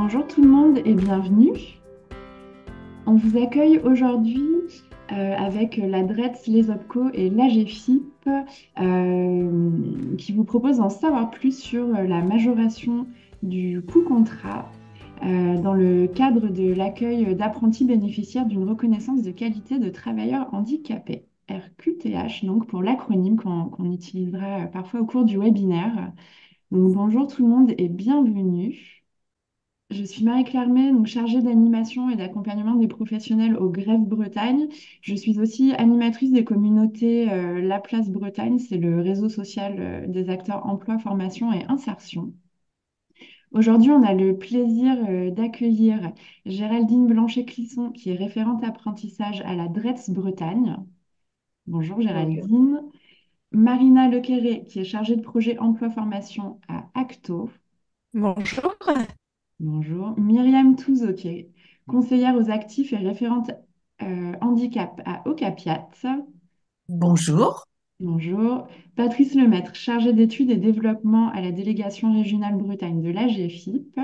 Bonjour tout le monde et bienvenue. On vous accueille aujourd'hui avec la DRETS, les OPCO et l'AGFIP qui vous proposent d'en savoir plus sur la majoration du coût contrat dans le cadre de l'accueil d'apprentis bénéficiaires d'une reconnaissance de qualité de travailleurs handicapés, RQTH, donc pour l'acronyme qu'on utilisera parfois au cours du webinaire. Donc, bonjour tout le monde et bienvenue. Je suis Marie-Claire May, donc chargée d'animation et d'accompagnement des professionnels au Greffe Bretagne. Je suis aussi animatrice des communautés La Place Bretagne, c'est le réseau social des acteurs emploi, formation et insertion. Aujourd'hui, on a le plaisir d'accueillir Géraldine Blanchet-Clisson, qui est référente apprentissage à la DRETS Bretagne. Bonjour Bonjour. Géraldine. Marina Lequeré, qui est chargée de projet emploi-formation à Acto. Bonjour. Bonjour. Myriam Touzo, qui est conseillère aux actifs et référente handicap à Ocapiat. Bonjour. Bonjour. Patrice Lemaître, chargée d'études et développement à la délégation régionale Bretagne de l'AGFIP.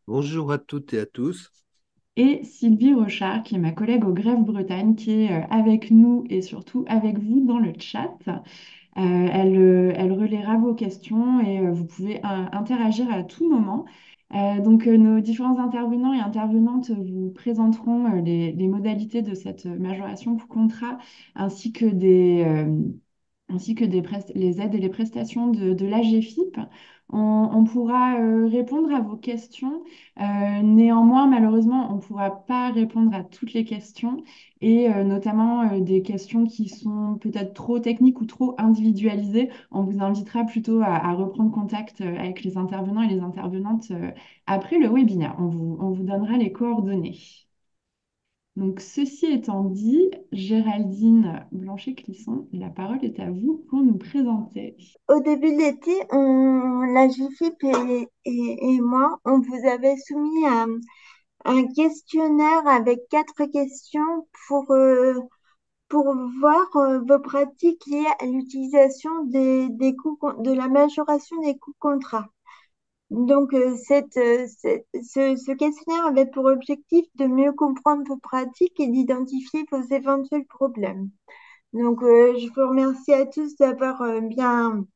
Bonjour à toutes et à tous. Et Sylvie Rochard, qui est ma collègue au Greffe Bretagne, qui est avec nous et surtout avec vous dans le chat. Elle relaiera vos questions et vous pouvez interagir à tout moment. Nos différents intervenants et intervenantes vous présenteront les modalités de cette majoration pour contrat ainsi que les aides et les prestations de l'AGFIP. On pourra répondre à vos questions. Néanmoins, malheureusement, on ne pourra pas répondre à toutes les questions et notamment des questions qui sont peut-être trop techniques ou trop individualisées. On vous invitera plutôt à reprendre contact avec les intervenants et les intervenantes après le webinaire. On vous donnera les coordonnées. Donc, ceci étant dit, Géraldine Blanchet-Clisson, la parole est à vous pour nous présenter. Au début de l'été, la JFIP et moi, on vous avait soumis un questionnaire avec 4 questions pour voir vos pratiques liées à l'utilisation des de la majoration des coûts contrats. Donc, ce questionnaire avait pour objectif de mieux comprendre vos pratiques et d'identifier vos éventuels problèmes. Donc, je vous remercie à tous d'avoir bien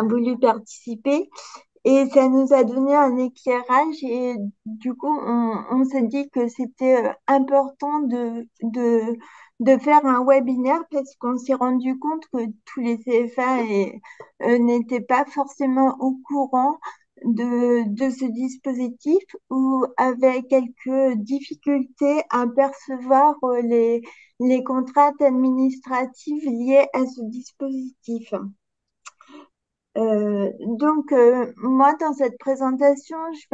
voulu participer et ça nous a donné un éclairage et du coup, on s'est dit que c'était important de faire un webinaire parce qu'on s'est rendu compte que tous les CFA n'étaient pas forcément au courant de ce dispositif ou avaient quelques difficultés à percevoir les contraintes administratives liées à ce dispositif. Moi, dans cette présentation, je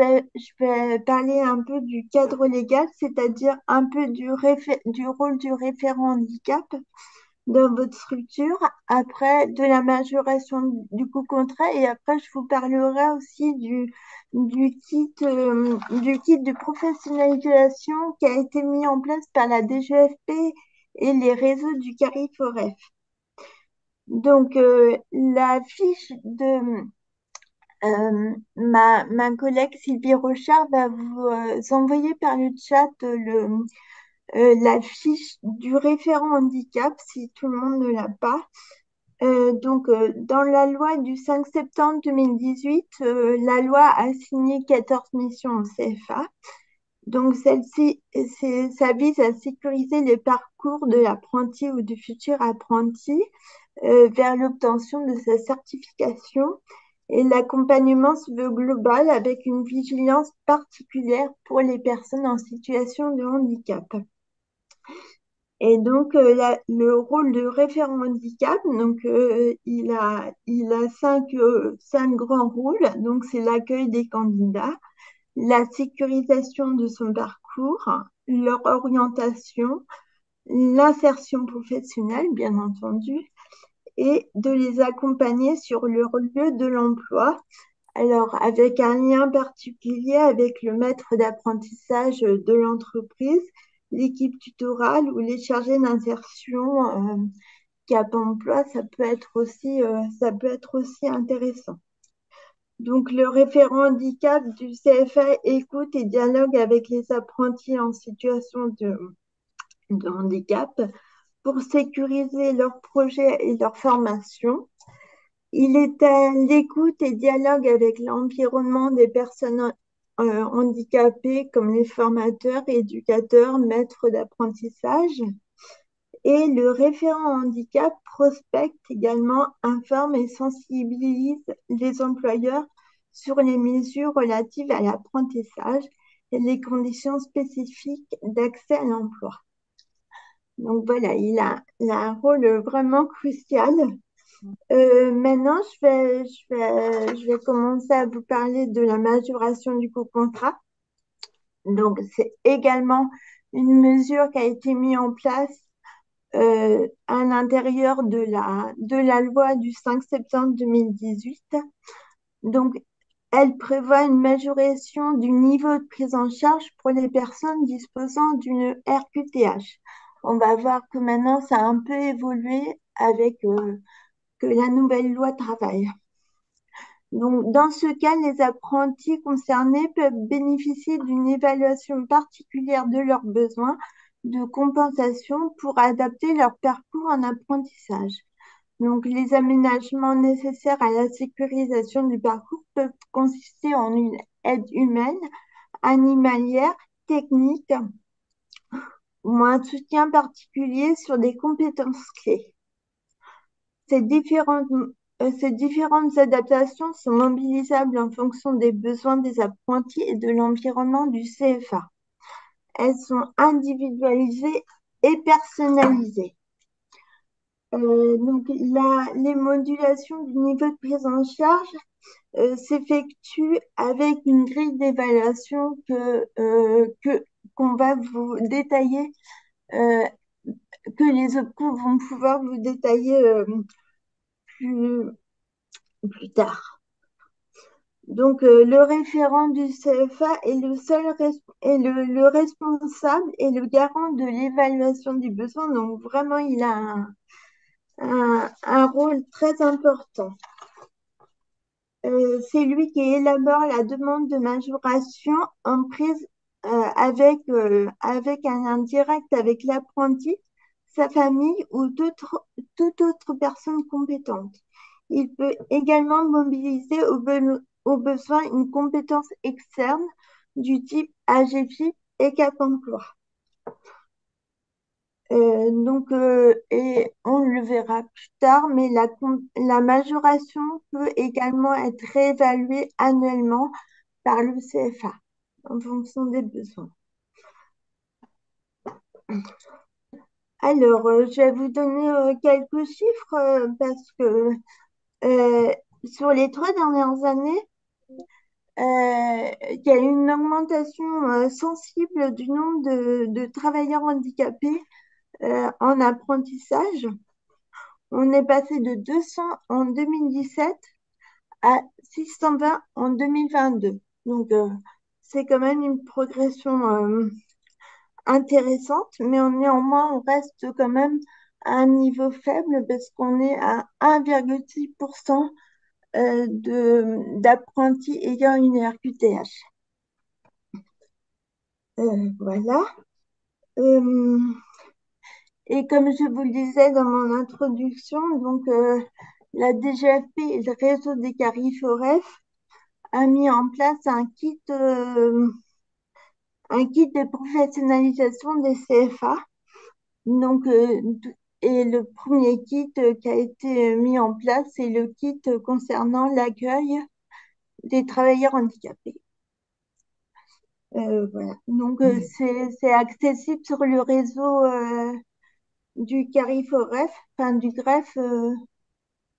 vais parler un peu du cadre légal, c'est-à-dire un peu du rôle du référent handicap dans votre structure, après de la majoration du coût contrat, et après, je vous parlerai aussi du kit de professionnalisation qui a été mis en place par la DGFP et les réseaux du CARIFOREF. Donc, la fiche de ma collègue Sylvie Rochard va vous envoyer par le chat la fiche du référent handicap si tout le monde ne l'a pas. Dans la loi du 5 septembre 2018, la loi a signé 14 missions au CFA. Donc, celle-ci, ça vise à sécuriser les parcours de l'apprenti ou du futur apprenti vers l'obtention de sa certification. Et l'accompagnement se veut global avec une vigilance particulière pour les personnes en situation de handicap. Et donc, le rôle de référent handicap, donc, il a cinq grands rôles. Donc, c'est l'accueil des candidats, la sécurisation de son parcours, leur orientation, l'insertion professionnelle, bien entendu, et de les accompagner sur leur lieu de l'emploi. Alors, avec un lien particulier avec le maître d'apprentissage de l'entreprise, l'équipe tutorale ou les chargés d'insertion Cap Emploi, ça peut être aussi intéressant. Donc, le référent handicap du CFA écoute et dialogue avec les apprentis en situation de handicap pour sécuriser leurs projets et leur formation. Il est à l'écoute et dialogue avec l'environnement des personnes handicapées comme les formateurs, éducateurs, maîtres d'apprentissage. Et le référent handicap prospecte également, informe et sensibilise les employeurs sur les mesures relatives à l'apprentissage et les conditions spécifiques d'accès à l'emploi. Donc voilà, il a un rôle vraiment crucial. Maintenant, je vais commencer à vous parler de la majoration du co-contrat. Donc, c'est également une mesure qui a été mise en place à l'intérieur de la loi du 5 septembre 2018. Donc, elle prévoit une majoration du niveau de prise en charge pour les personnes disposant d'une RQTH. On va voir que maintenant, ça a un peu évolué avec que la nouvelle loi travail. Donc, dans ce cas, les apprentis concernés peuvent bénéficier d'une évaluation particulière de leurs besoins de compensation pour adapter leur parcours en apprentissage. Donc, les aménagements nécessaires à la sécurisation du parcours peuvent consister en une aide humaine, animalière, technique ou un soutien particulier sur des compétences clés. Ces différentes, ces différentes adaptations sont mobilisables en fonction des besoins des apprentis et de l'environnement du CFA. Elles sont individualisées et personnalisées. Donc, les modulations du niveau de prise en charge s'effectuent avec une grille d'évaluation qu'on va vous détailler, euh, que les OPCO vont pouvoir vous détailler plus, plus tard. Donc, le référent du CFA est le responsable et le garant de l'évaluation du besoin. Donc, vraiment, il a un rôle très important. C'est lui qui élabore la demande de majoration en prise avec un lien direct avec l'apprenti, sa famille ou toute autre personne compétente. Il peut également mobiliser au besoin une compétence externe du type AGFIP et Cap emploi. Et on le verra plus tard, mais la majoration peut également être réévaluée annuellement par le CFA en fonction des besoins. Alors, je vais vous donner quelques chiffres parce que euh, sur les 3 dernières années, il y a eu une augmentation sensible du nombre de travailleurs handicapés en apprentissage. On est passé de 200 en 2017 à 620 en 2022. Donc, c'est quand même une progression intéressante, mais néanmoins, on reste quand même à un niveau faible parce qu'on est à 1,6% d'apprentis ayant une RQTH. Voilà. Euh, et comme je vous le disais dans mon introduction, donc la DGFP et le réseau des Cariforef a mis en place un kit de professionnalisation des CFA. Donc, et le premier kit qui a été mis en place, c'est le kit concernant l'accueil des travailleurs handicapés. Voilà. Donc, c'est accessible sur le réseau du Cariforef, enfin du greffe.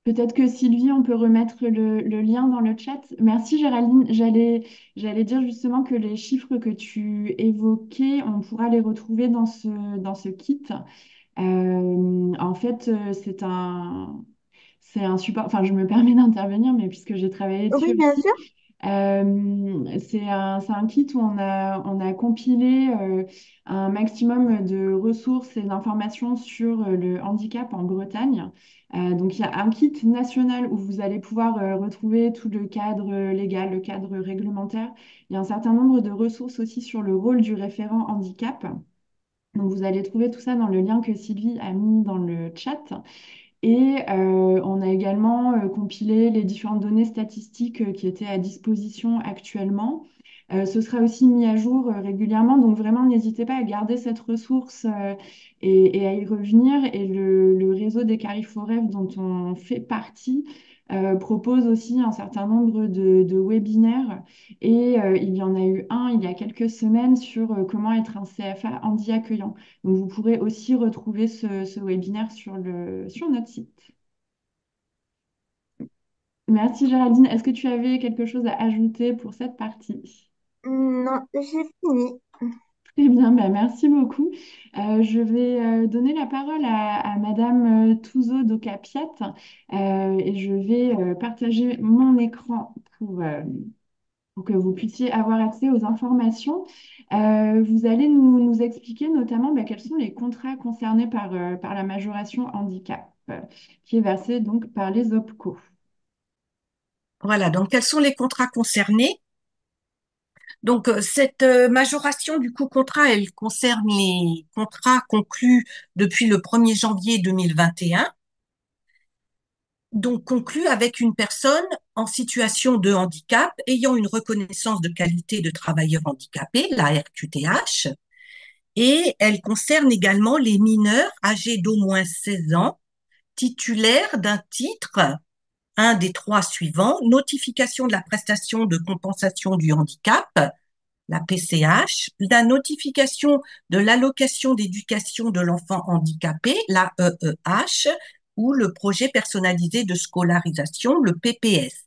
Peut-être que Sylvie, on peut remettre le lien dans le chat. Merci Géraldine. J'allais dire justement que les chiffres que tu évoquais, on pourra les retrouver dans ce kit. En fait, c'est un support. Enfin, je me permets d'intervenir, mais puisque j'ai travaillé dessus Oui, bien aussi, sûr. c'est un kit où on a compilé un maximum de ressources et d'informations sur le handicap en Bretagne. Donc, il y a un kit national où vous allez pouvoir retrouver tout le cadre légal, le cadre réglementaire. Il y a un certain nombre de ressources aussi sur le rôle du référent handicap. Donc, vous allez trouver tout ça dans le lien que Sylvie a mis dans le chat. Et on a également compilé les différentes données statistiques qui étaient à disposition actuellement. Ce sera aussi mis à jour régulièrement, donc vraiment n'hésitez pas à garder cette ressource et à y revenir. Et le réseau des Cariforef dont on fait partie propose aussi un certain nombre de webinaires. Et il y en a eu un il y a quelques semaines sur comment être un CFA handi accueillant. Donc, vous pourrez aussi retrouver ce webinaire sur notre site. Merci Géraldine. Est-ce que tu avais quelque chose à ajouter pour cette partie? Non, j'ai fini. Très bien, bah, merci beaucoup. Je vais donner la parole à Madame Touzo Docapiat et je vais partager mon écran pour que vous puissiez avoir accès aux informations. Vous allez nous expliquer notamment quels sont les contrats concernés par la majoration handicap qui est versée donc par les OPCO. Voilà, donc quels sont les contrats concernés? Donc, cette majoration du coût contrat, elle concerne les contrats conclus depuis le 1er janvier 2021, donc conclus avec une personne en situation de handicap ayant une reconnaissance de qualité de travailleur handicapé, la RQTH, et elle concerne également les mineurs âgés d'au moins 16 ans, titulaires d'un titre, un des trois suivants: notification de la prestation de compensation du handicap, la PCH, la notification de l'allocation d'éducation de l'enfant handicapé, la EEH, ou le projet personnalisé de scolarisation, le PPS.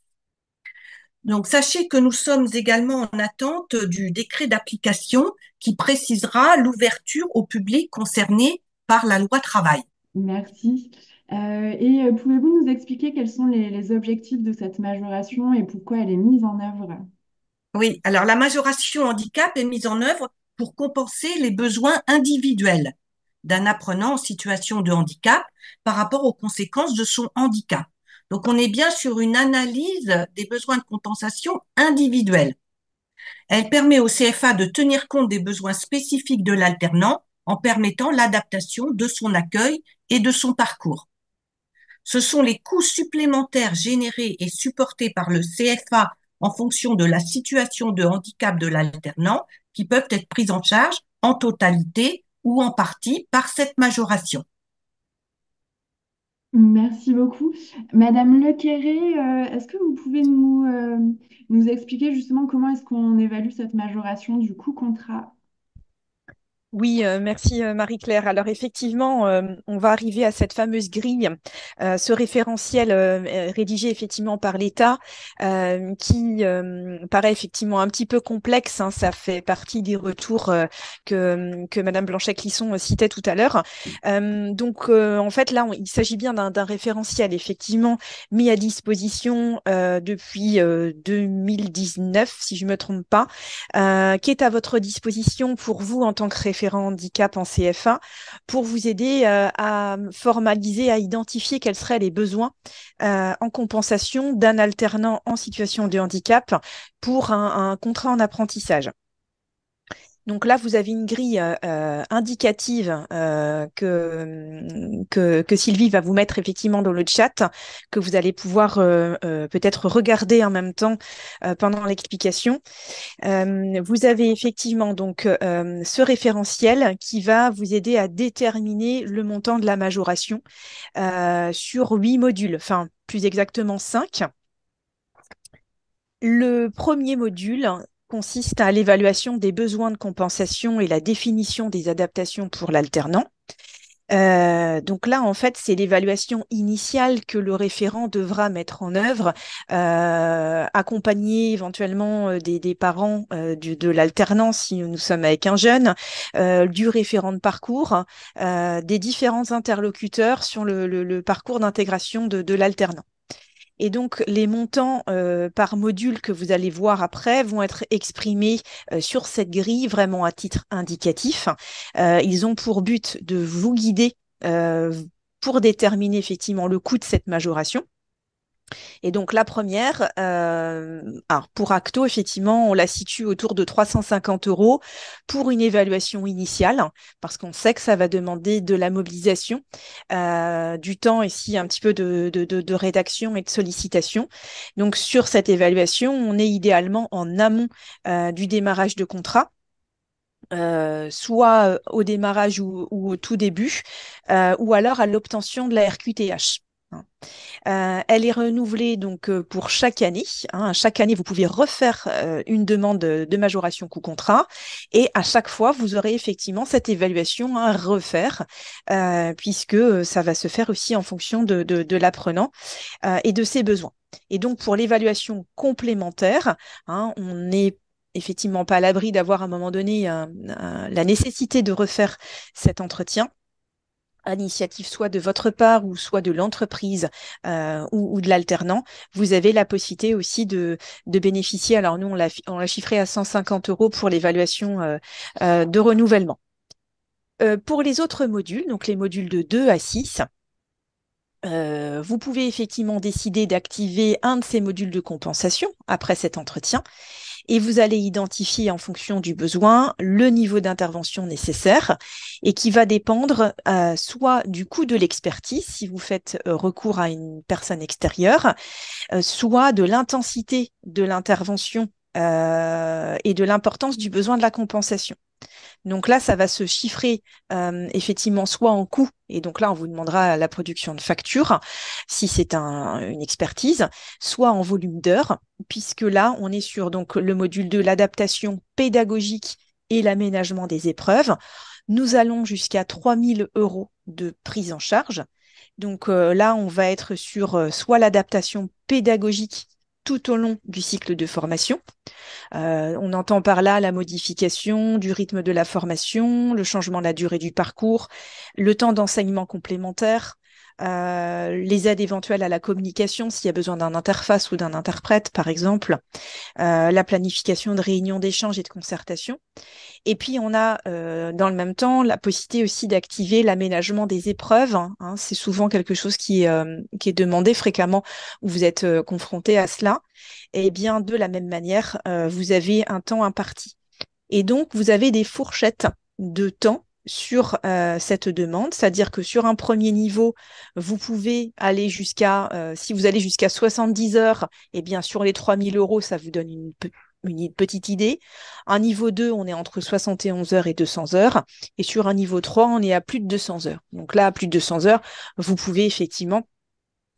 Donc, sachez que nous sommes également en attente du décret d'application qui précisera l'ouverture au public concerné par la loi travail. Merci. Et pouvez-vous nous expliquer quels sont les objectifs de cette majoration et pourquoi elle est mise en œuvre? Oui, alors la majoration handicap est mise en œuvre pour compenser les besoins individuels d'un apprenant en situation de handicap par rapport aux conséquences de son handicap. Donc, on est bien sur une analyse des besoins de compensation individuels. Elle permet au CFA de tenir compte des besoins spécifiques de l'alternant en permettant l'adaptation de son accueil et de son parcours. Ce sont les coûts supplémentaires générés et supportés par le CFA en fonction de la situation de handicap de l'alternant qui peuvent être pris en charge en totalité ou en partie par cette majoration. Merci beaucoup. Madame Lequéré, est-ce que vous pouvez nous expliquer justement comment est-ce qu'on évalue cette majoration du coût contrat? Oui, merci Marie-Claire. Alors effectivement, on va arriver à cette fameuse grille, ce référentiel rédigé effectivement par l'État, qui paraît effectivement un petit peu complexe, hein. Ça fait partie des retours que Madame Blanchet-Clisson citait tout à l'heure. Donc en fait là, il s'agit bien d'un référentiel effectivement mis à disposition depuis 2019, si je me trompe pas, qui est à votre disposition pour vous en tant que référent handicap en CFA, pour vous aider à formaliser, à identifier quels seraient les besoins en compensation d'un alternant en situation de handicap pour un contrat en apprentissage. Donc là, vous avez une grille indicative que Sylvie va vous mettre effectivement dans le chat, que vous allez pouvoir peut-être regarder en même temps pendant l'explication. Vous avez effectivement donc ce référentiel qui va vous aider à déterminer le montant de la majoration sur 8 modules, enfin plus exactement 5. Le premier module consiste à l'évaluation des besoins de compensation et la définition des adaptations pour l'alternant. Donc là, en fait, c'est l'évaluation initiale que le référent devra mettre en œuvre, accompagner éventuellement des parents de l'alternant si nous sommes avec un jeune, du référent de parcours, des différents interlocuteurs sur le parcours d'intégration de l'alternant. Et donc, les montants par module que vous allez voir après vont être exprimés sur cette grille vraiment à titre indicatif. Ils ont pour but de vous guider pour déterminer effectivement le coût de cette majoration. Et donc la première, alors pour Acto, effectivement, on la situe autour de 350 € pour une évaluation initiale, parce qu'on sait que ça va demander de la mobilisation, du temps ici, un petit peu de rédaction et de sollicitation. Donc sur cette évaluation, on est idéalement en amont du démarrage de contrat. Soit au démarrage ou au tout début, ou alors à l'obtention de la RQTH. Elle est renouvelée donc pour chaque année. Chaque année, vous pouvez refaire une demande de majoration coût contrat et à chaque fois, vous aurez effectivement cette évaluation à refaire puisque ça va se faire aussi en fonction de l'apprenant et de ses besoins. Et donc, pour l'évaluation complémentaire, on n'est effectivement pas à l'abri d'avoir à un moment donné la nécessité de refaire cet entretien à l'initiative soit de votre part ou soit de l'entreprise ou de l'alternant. Vous avez la possibilité aussi de bénéficier. Alors nous, on l'a chiffré à 150 € pour l'évaluation de renouvellement. Pour les autres modules, donc les modules de 2 à 6, vous pouvez effectivement décider d'activer un de ces modules de compensation après cet entretien et vous allez identifier en fonction du besoin le niveau d'intervention nécessaire et qui va dépendre soit du coût de l'expertise si vous faites recours à une personne extérieure, soit de l'intensité de l'intervention et de l'importance du besoin de la compensation. Donc là, ça va se chiffrer effectivement soit en coût, et donc là, on vous demandera la production de factures si c'est une expertise, soit en volume d'heures, puisque là, on est sur donc le module 2, l'adaptation pédagogique et l'aménagement des épreuves. Nous allons jusqu'à 3 000 € de prise en charge. Donc là, on va être sur soit l'adaptation pédagogique tout au long du cycle de formation. On entend par là la modification du rythme de la formation, le changement de la durée du parcours, le temps d'enseignement complémentaire, les aides éventuelles à la communication s'il y a besoin d'un interface ou d'un interprète, par exemple, la planification de réunions d'échange et de concertation. Et puis, on a dans le même temps la possibilité aussi d'activer l'aménagement des épreuves. C'est souvent quelque chose qui est demandé fréquemment où vous êtes confronté à cela. Et bien, de la même manière, vous avez un temps imparti. Et donc, vous avez des fourchettes de temps sur cette demande, c'est-à-dire que sur un premier niveau, vous pouvez aller si vous allez jusqu'à 70 heures, et bien sur les 3 000 €, ça vous donne une petite idée. Un niveau 2, on est entre 71 heures et 200 heures. Et sur un niveau 3, on est à plus de 200 heures. Donc là, à plus de 200 heures, vous pouvez effectivement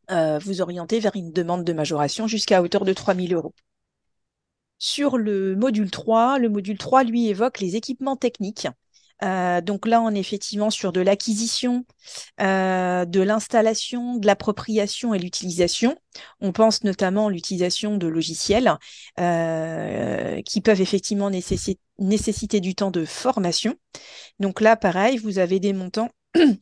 vous orienter vers une demande de majoration jusqu'à hauteur de 3 000 €. Sur le module 3, lui, évoque les équipements techniques. Donc là, on est effectivement sur de l'acquisition, de l'installation, de l'appropriation et l'utilisation. On pense notamment à l'utilisation de logiciels qui peuvent effectivement nécessiter du temps de formation. Donc là, pareil, vous avez des montants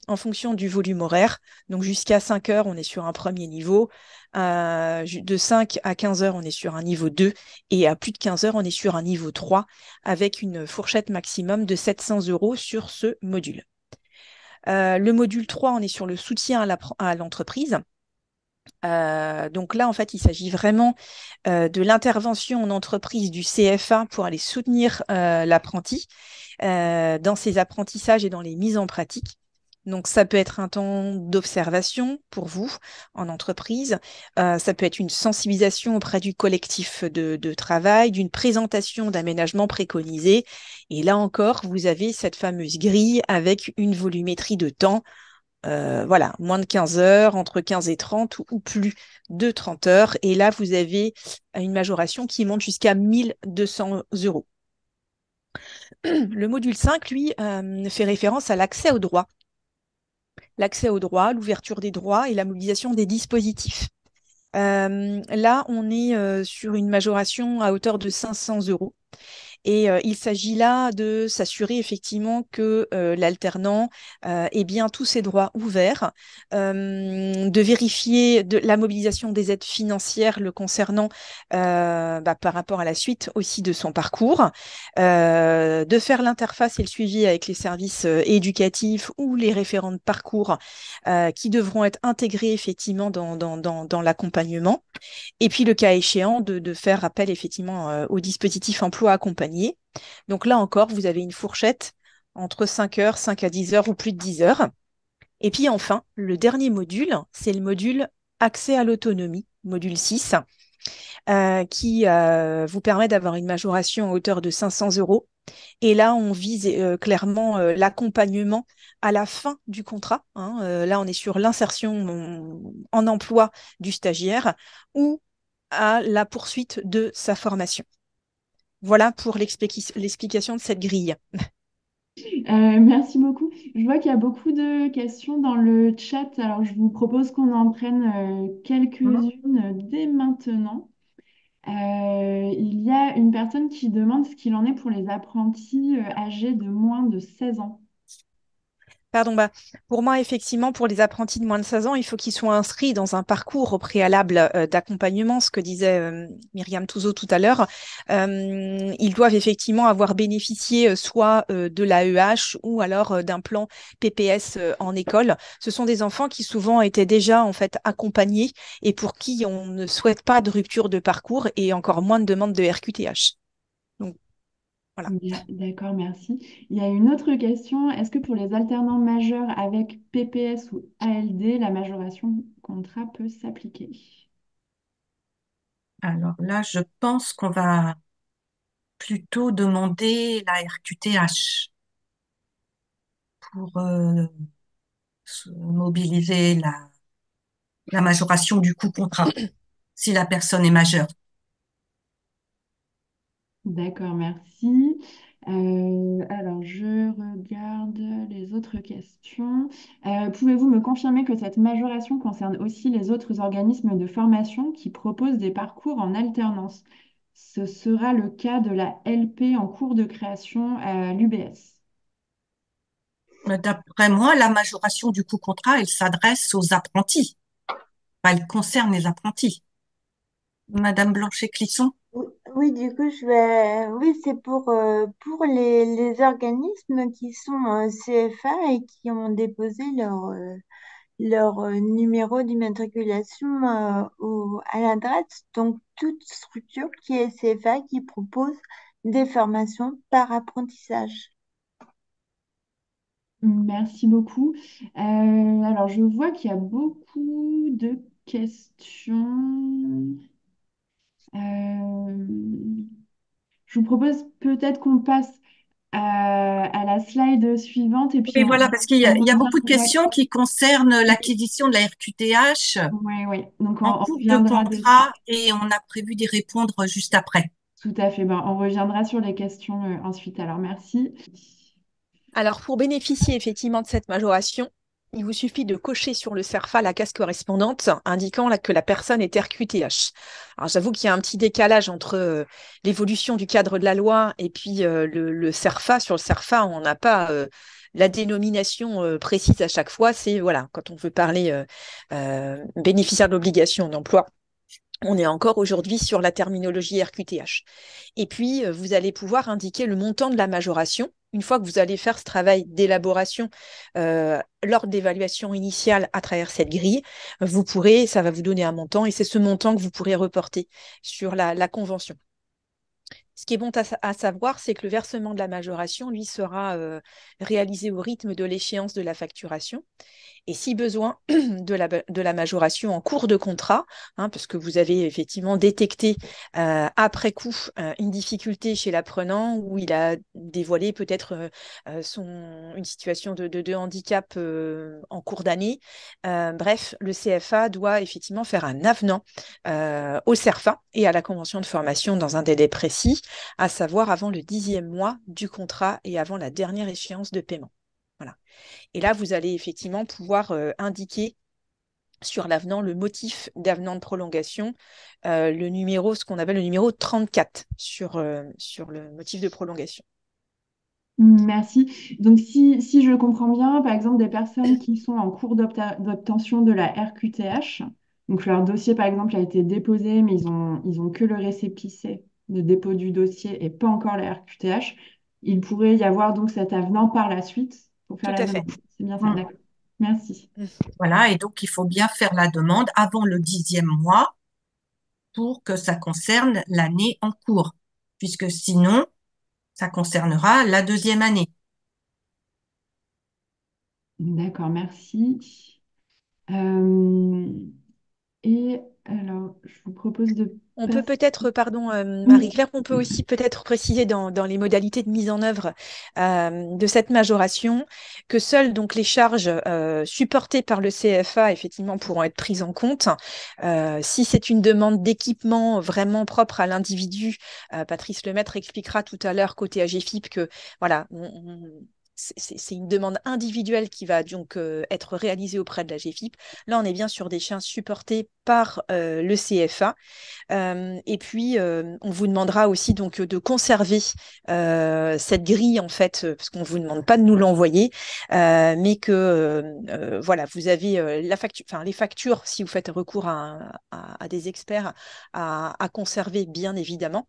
en fonction du volume horaire. Donc jusqu'à 5 heures, on est sur un premier niveau. De 5 à 15 heures, on est sur un niveau 2. Et à plus de 15 heures, on est sur un niveau 3 avec une fourchette maximum de 700 € sur ce module. Le module 3, on est sur le soutien à l'entreprise. Donc là, en fait, il s'agit vraiment de l'intervention en entreprise du CFA pour aller soutenir l'apprenti dans ses apprentissages et dans les mises en pratique. Donc, ça peut être un temps d'observation pour vous en entreprise. Ça peut être une sensibilisation auprès du collectif de travail, d'une présentation d'aménagement préconisé. Et là encore, vous avez cette fameuse grille avec une volumétrie de temps. Voilà, moins de 15 heures, entre 15 et 30 ou plus de 30 heures. Et là, vous avez une majoration qui monte jusqu'à 1 200 €. Le module 5, lui, fait référence à l'accès aux droits. L'accès aux droits, l'ouverture des droits et la mobilisation des dispositifs. Là, on est sur une majoration à hauteur de 500 €. Et il s'agit là de s'assurer effectivement que l'alternant ait bien tous ses droits ouverts, de vérifier la mobilisation des aides financières le concernant par rapport à la suite aussi de son parcours, de faire l'interface et le suivi avec les services éducatifs ou les référents de parcours qui devront être intégrés effectivement dans l'accompagnement. Et puis, le cas échéant, de faire appel effectivement au dispositif emploi accompagné. Donc là encore, vous avez une fourchette entre 5 heures, 5 à 10 heures ou plus de 10 heures. Et puis enfin, le dernier module, c'est le module accès à l'autonomie, module 6, qui vous permet d'avoir une majoration à hauteur de 500 euros. Et là, on vise clairement l'accompagnement à la fin du contrat, hein. Là, on est sur l'insertion en emploi du stagiaire ou à la poursuite de sa formation. Voilà pour l'explication de cette grille. Merci beaucoup. Je vois qu'il y a beaucoup de questions dans le chat. Alors, je vous propose qu'on en prenne quelques-unes dès maintenant. Il y a une personne qui demande ce qu'il en est pour les apprentis âgés de moins de 16 ans. Pardon, pour moi, effectivement, pour les apprentis de moins de 16 ans, il faut qu'ils soient inscrits dans un parcours au préalable d'accompagnement, ce que disait Myriam Touzeau tout à l'heure. Ils doivent effectivement avoir bénéficié soit de l'AEH ou alors d'un plan PPS en école. Ce sont des enfants qui souvent étaient déjà en fait accompagnés et pour qui on ne souhaite pas de rupture de parcours et encore moins de demande de RQTH. Donc, voilà. D'accord, merci. Il y a une autre question. Est-ce que pour les alternants majeurs avec PPS ou ALD, la majoration contrat peut s'appliquer? Alors là, je pense qu'on va plutôt demander la RQTH pour mobiliser la majoration du coût contrat si la personne est majeure. D'accord, merci. Alors, je regarde les autres questions. Pouvez-vous me confirmer que cette majoration concerne aussi les autres organismes de formation qui proposent des parcours en alternance? Ce sera le cas de la LP en cours de création à l'UBS. D'après moi, la majoration du coût contrat, elle s'adresse aux apprentis. Enfin, elle concerne les apprentis. Madame Blanchet-Clisson? Oui, oui, du coup, oui, c'est pour les organismes qui sont CFA et qui ont déposé leur numéro d'immatriculation à l'adresse. Donc, toute structure qui est CFA qui propose des formations par apprentissage. Merci beaucoup. Alors, je vois qu'il y a beaucoup de questions. Euh, je vous propose peut-être qu'on passe à la slide suivante et puis Oui, voilà, parce qu'il y on a, il y a revient. beaucoup de questions qui concernent l'acquisition de la RQTH Oui, oui. Donc, en on cours de reviendra dessus. contrat et on a prévu d'y répondre juste après. Tout à fait. Ben, on reviendra sur les questions ensuite. Alors, merci. Alors, pour bénéficier effectivement de cette majoration, il vous suffit de cocher sur le CERFA la case correspondante indiquant que la personne est RQTH. Alors, j'avoue qu'il y a un petit décalage entre l'évolution du cadre de la loi et puis le CERFA. Sur le CERFA, on n'a pas la dénomination précise à chaque fois. C'est, voilà, quand on veut parler bénéficiaire de l'obligation d'emploi, on est encore aujourd'hui sur la terminologie RQTH. Et puis, vous allez pouvoir indiquer le montant de la majoration. Une fois que vous allez faire ce travail d'élaboration lors de l'évaluation initiale à travers cette grille, ça va vous donner un montant et c'est ce montant que vous pourrez reporter sur la convention. Ce qui est bon à savoir, c'est que le versement de la majoration, lui, sera réalisé au rythme de l'échéance de la facturation. Et si besoin de la majoration en cours de contrat, hein, parce que vous avez effectivement détecté après coup une difficulté chez l'apprenant où il a dévoilé peut-être une situation de handicap en cours d'année. Bref, le CFA doit effectivement faire un avenant au CERFA et à la convention de formation dans un délai précis, à savoir avant le 10e mois du contrat et avant la dernière échéance de paiement. Voilà. Et là, vous allez effectivement pouvoir indiquer sur l'avenant, le motif d'avenant de prolongation, le numéro, ce qu'on appelle le numéro 34 sur le motif de prolongation. Merci. Donc, si je comprends bien, par exemple, des personnes qui sont en cours d'obtention de la RQTH, donc leur dossier, par exemple, a été déposé, mais ils ont que le récépissé de dépôt du dossier et pas encore la RQTH, il pourrait y avoir donc cet avenant par la suite pour faire Tout la à fait. demande. C'est bien ça, Mm. d'accord. Merci. Voilà, et donc il faut bien faire la demande avant le 10e mois pour que ça concerne l'année en cours, puisque sinon, ça concernera la deuxième année. D'accord, merci. Euh, et alors, je vous propose de On peut passer. peut-être, pardon, Oui, Marie-Claire, on peut aussi peut-être préciser dans les modalités de mise en œuvre de cette majoration que seules donc les charges supportées par le CFA effectivement pourront être prises en compte. Si c'est une demande d'équipement vraiment propre à l'individu, Patrice Lemaître expliquera tout à l'heure côté AGFIP que voilà, c'est une demande individuelle qui va donc être réalisée auprès de la GFIP. Là, on est bien sur des charges supportées par le CFA. Et puis, on vous demandera aussi donc de conserver cette grille en fait, parce qu'on vous demande pas de nous l'envoyer, mais que voilà, vous avez la facture, enfin les factures si vous faites recours à des experts à conserver bien évidemment.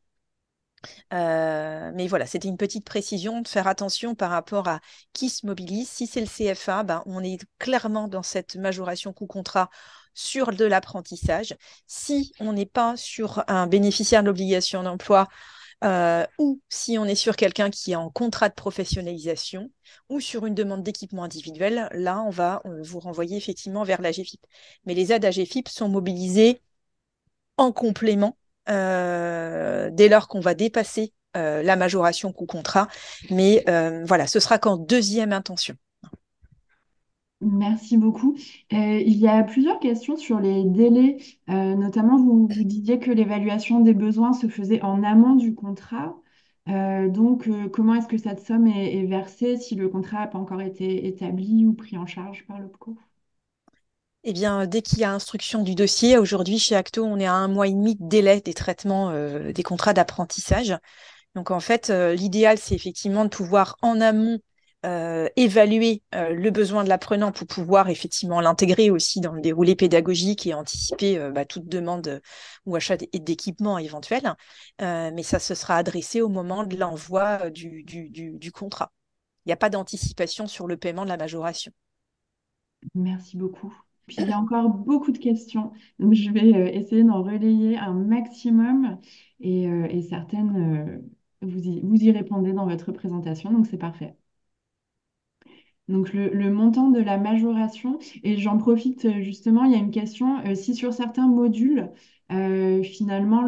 Mais voilà, c'était une petite précision de faire attention par rapport à qui se mobilise. Si c'est le CFA, ben, on est clairement dans cette majoration coût contrat sur de l'apprentissage. Si on n'est pas sur un bénéficiaire de l'obligation d'emploi, ou si on est sur quelqu'un qui est en contrat de professionnalisation ou sur une demande d'équipement individuel, là, on va vous renvoyer effectivement vers l'AGFIP. Mais les aides AGFIP sont mobilisées en complément dès lors qu'on va dépasser la majoration coût contrat. Mais voilà, ce sera qu'en deuxième intention. merci beaucoup. Il y a plusieurs questions sur les délais. Notamment, vous disiez que l'évaluation des besoins se faisait en amont du contrat. Donc, comment est-ce que cette somme est versée si le contrat n'a pas encore été établi ou pris en charge par l'OPCO? Eh bien, dès qu'il y a instruction du dossier, aujourd'hui chez Acto, on est à 1 mois et demi de délai des traitements des contrats d'apprentissage. Donc en fait, l'idéal, c'est effectivement de pouvoir en amont évaluer le besoin de l'apprenant pour pouvoir effectivement l'intégrer aussi dans le déroulé pédagogique et anticiper toute demande ou achat d'équipement éventuel. Mais ça se sera adressé au moment de l'envoi du contrat. Il n'y a pas d'anticipation sur le paiement de la majoration. Merci beaucoup. Puis il y a encore beaucoup de questions, donc je vais essayer d'en relayer un maximum et certaines, vous y répondez dans votre présentation, donc c'est parfait. Donc le montant de la majoration, et j'en profite justement, il y a une question, si sur certains modules, finalement,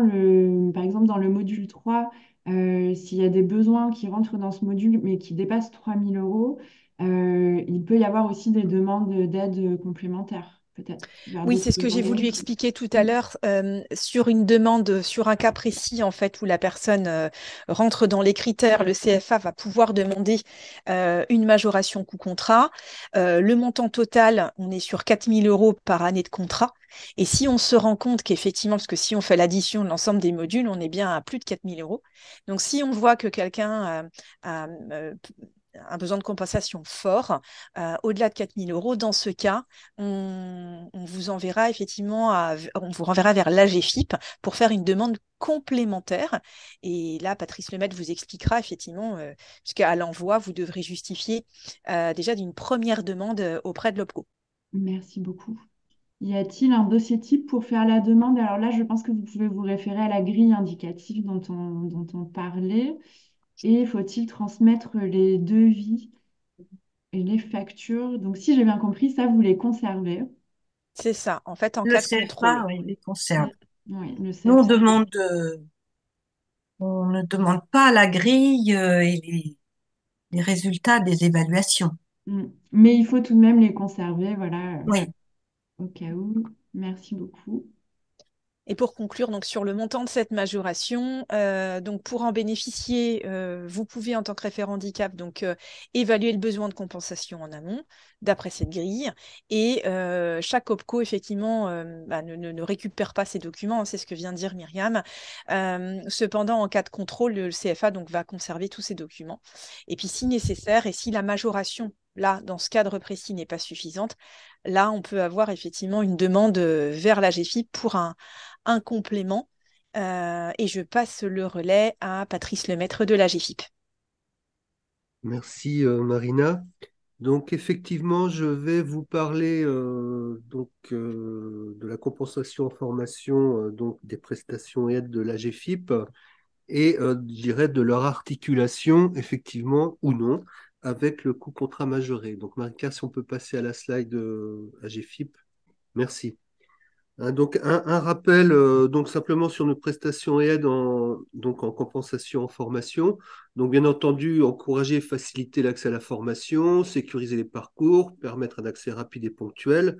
par exemple dans le module 3, s'il y a des besoins qui rentrent dans ce module mais qui dépassent 3 000 euros, il peut y avoir aussi des demandes d'aide complémentaires, peut-être, vers Oui, c'est ce d'autres que j'ai voulu organismes. expliquer tout à Mm. l'heure. Sur une demande, sur un cas précis, en fait, où la personne rentre dans les critères, le CFA va pouvoir demander une majoration coût contrat. Le montant total, on est sur 4 000 euros par année de contrat. Et si on se rend compte qu'effectivement, parce que si on fait l'addition de l'ensemble des modules, on est bien à plus de 4 000 euros. Donc, si on voit que quelqu'un a un besoin de compensation fort, au-delà de 4 000 euros, dans ce cas, on vous enverra effectivement, on vous renverra vers l'AGFIP pour faire une demande complémentaire. Et là, Patrice Lemaitre vous expliquera effectivement, puisqu'à l'envoi, vous devrez justifier déjà d'une première demande auprès de l'OPCO. Merci beaucoup. Y a-t-il un dossier type pour faire la demande? Alors là, je pense que vous pouvez vous référer à la grille indicative dont on parlait. Et faut-il transmettre les devis et les factures? Donc, si j'ai bien compris, ça, vous les conservez. C'est ça, en fait, en Le cas de CFA, contrôle. oui, les Mm. conserve. Oui, le Nous, on CFA. demande, on ne demande pas la grille et les résultats des évaluations. Mm. Mais il faut tout de même les conserver, voilà, Oui. au cas où. Merci beaucoup. Et pour conclure, donc sur le montant de cette majoration, donc pour en bénéficier, vous pouvez en tant que référent handicap donc évaluer le besoin de compensation en amont d'après cette grille. Et chaque OPCO effectivement ne récupère pas ces documents, hein, c'est ce que vient de dire Myriam. Cependant, en cas de contrôle, le CFA donc va conserver tous ces documents. Et puis si nécessaire et si la majoration là, dans ce cadre précis, n'est pas suffisante, là, on peut avoir effectivement une demande vers la GFIP pour un complément. Et je passe le relais à Patrice Lemaître de la GFIP. Merci Marina. Donc effectivement, je vais vous parler de la compensation en formation, donc des prestations et aides de la l'AGFIP et je dirais de leur articulation, effectivement ou non, avec le coût contrat majoré. Donc Marika, si on peut passer à la slide AGFIP. Merci. Hein, donc un rappel donc simplement sur nos prestations et aides en compensation en formation. Donc bien entendu, encourager et faciliter l'accès à la formation, sécuriser les parcours, permettre un accès rapide et ponctuel.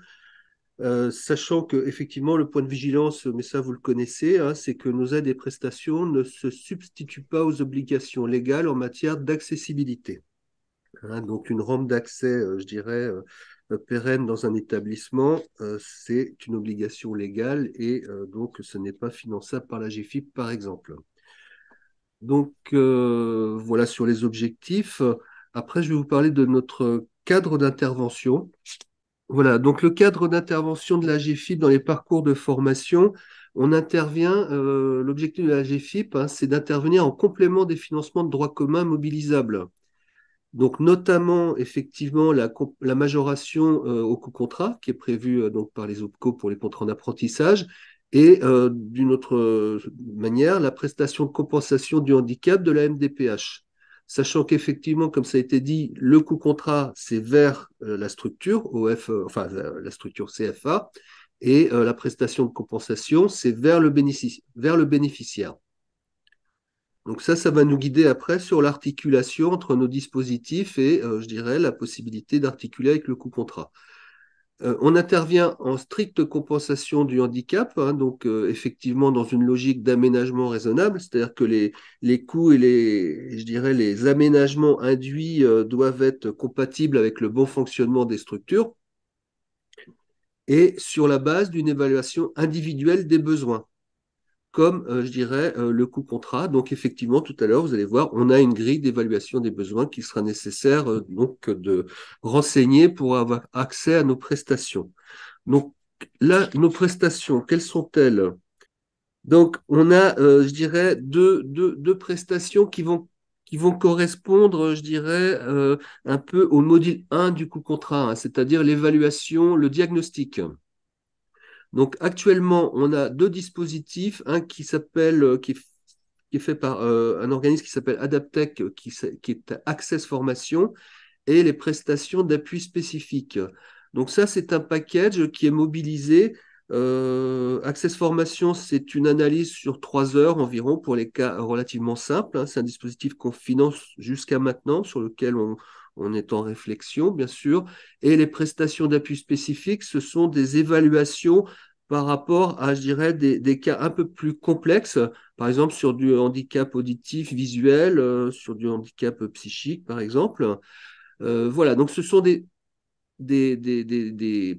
Sachant que effectivement le point de vigilance, mais ça vous le connaissez, hein, c'est que nos aides et prestations ne se substituent pas aux obligations légales en matière d'accessibilité. Hein, donc une rampe d'accès, je dirais, pérenne dans un établissement, c'est une obligation légale et donc ce n'est pas finançable par la GFIP, par exemple. Donc voilà sur les objectifs. Après, je vais vous parler de notre cadre d'intervention. Voilà, donc le cadre d'intervention de la GFIP dans les parcours de formation, on intervient, l'objectif de la GFIP, hein, c'est d'intervenir en complément des financements de droit commun mobilisables. Donc, notamment, effectivement, la majoration au coût contrat, qui est prévue donc, par les OPCO pour les contrats d'apprentissage, et d'une autre manière, la prestation de compensation du handicap de la MDPH. Sachant qu'effectivement, comme ça a été dit, le coût contrat, c'est vers la structure, enfin la structure CFA, et la prestation de compensation, c'est vers le bénéficiaire. Donc ça va nous guider après sur l'articulation entre nos dispositifs et, je dirais, la possibilité d'articuler avec le coût contrat. On intervient en stricte compensation du handicap, hein, donc effectivement dans une logique d'aménagement raisonnable, c'est-à-dire que les coûts et je dirais, les aménagements induits doivent être compatibles avec le bon fonctionnement des structures et sur la base d'une évaluation individuelle des besoins comme, je dirais, le coût contrat. Donc, effectivement, tout à l'heure, vous allez voir, on a une grille d'évaluation des besoins qu'il sera nécessaire donc de renseigner pour avoir accès à nos prestations. Donc, là, nos prestations, quelles sont-elles? Donc, on a, je dirais, deux prestations qui vont correspondre, je dirais, un peu au module 1 du coût contrat, hein, c'est-à-dire l'évaluation, le diagnostic. Donc actuellement, on a deux dispositifs, un qui s'appelle, qui est fait par un organisme qui s'appelle Adaptec, qui est Access Formation, et les prestations d'appui spécifiques. Donc ça, c'est un package qui est mobilisé. Access Formation, c'est une analyse sur 3 heures environ pour les cas relativement simples, hein. C'est un dispositif qu'on finance jusqu'à maintenant, sur lequel on est en réflexion, bien sûr. Et les prestations d'appui spécifiques, ce sont des évaluations par rapport à, je dirais, des cas un peu plus complexes, par exemple sur du handicap auditif, visuel, sur du handicap psychique, par exemple. Voilà, donc ce sont des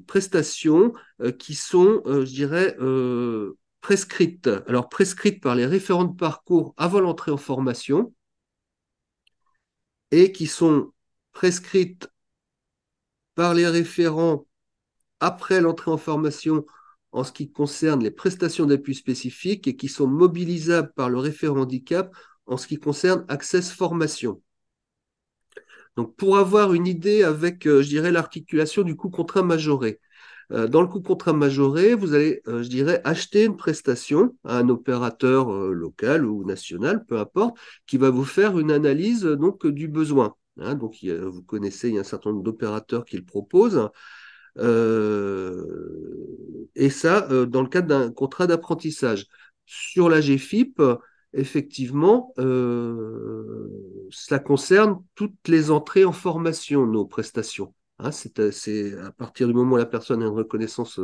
prestations qui sont, je dirais, prescrites. Alors, prescrites par les référents de parcours avant l'entrée en formation et qui sont prescrites par les référents après l'entrée en formation en ce qui concerne les prestations d'appui spécifiques et qui sont mobilisables par le référent handicap en ce qui concerne Access Formation. Donc, pour avoir une idée avec, je dirais, l'articulation du coût contrat majoré. Dans le coût contrat majoré, vous allez, je dirais, acheter une prestation à un opérateur local ou national, peu importe, qui va vous faire une analyse donc du besoin. Hein, donc, vous connaissez, il y a un certain nombre d'opérateurs qui le proposent. Et ça, dans le cadre d'un contrat d'apprentissage. Sur la GFIP, effectivement, cela concerne toutes les entrées en formation, nos prestations. Hein, c'est à partir du moment où la personne a une reconnaissance,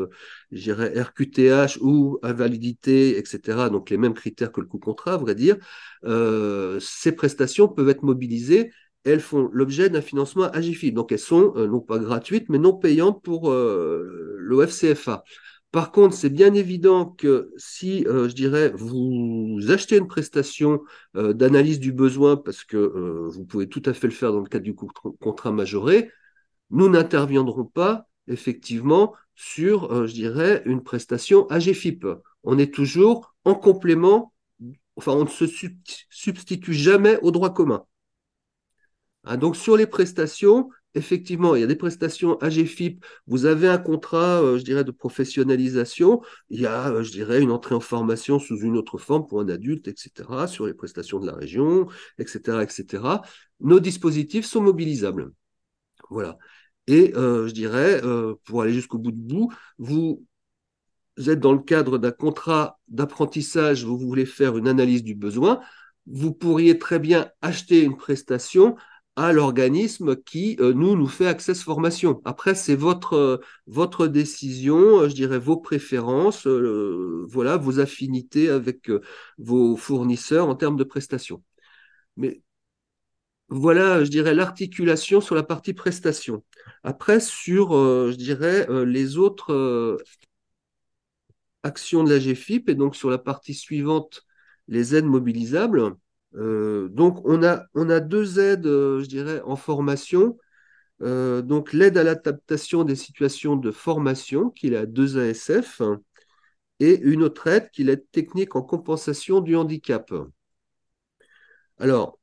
je dirais, RQTH ou invalidité, etc., donc les mêmes critères que le coût contrat, à vrai dire, ces prestations peuvent être mobilisées. Elles font l'objet d'un financement AGFIP. Donc elles sont non pas gratuites, mais non payantes pour l'OFCFA. Par contre, c'est bien évident que si, je dirais, vous achetez une prestation d'analyse du besoin, parce que vous pouvez tout à fait le faire dans le cadre du contrat majoré, nous n'interviendrons pas effectivement sur, je dirais, une prestation AGFIP. On est toujours en complément, enfin, on ne se substitue jamais au droit commun. Hein, donc, sur les prestations, effectivement, il y a des prestations AGFIP. Vous avez un contrat, je dirais, de professionnalisation. Il y a, je dirais, une entrée en formation sous une autre forme pour un adulte, etc., sur les prestations de la région, etc., etc. Nos dispositifs sont mobilisables. Voilà. Et je dirais, pour aller jusqu'au bout du bout, vous êtes dans le cadre d'un contrat d'apprentissage, vous voulez faire une analyse du besoin, vous pourriez très bien acheter une prestation à l'organisme qui, nous fait Access Formation. Après, c'est votre décision, je dirais vos préférences, voilà, vos affinités avec vos fournisseurs en termes de prestations. Mais voilà, je dirais, l'articulation sur la partie prestation. Après, sur, je dirais, les autres actions de la GFIP, et donc sur la partie suivante, les aides mobilisables. Donc, on a deux aides, je dirais, en formation. Donc, l'aide à l'adaptation des situations de formation, qui est la 2ASF, et une autre aide qui est l'aide technique en compensation du handicap. Alors,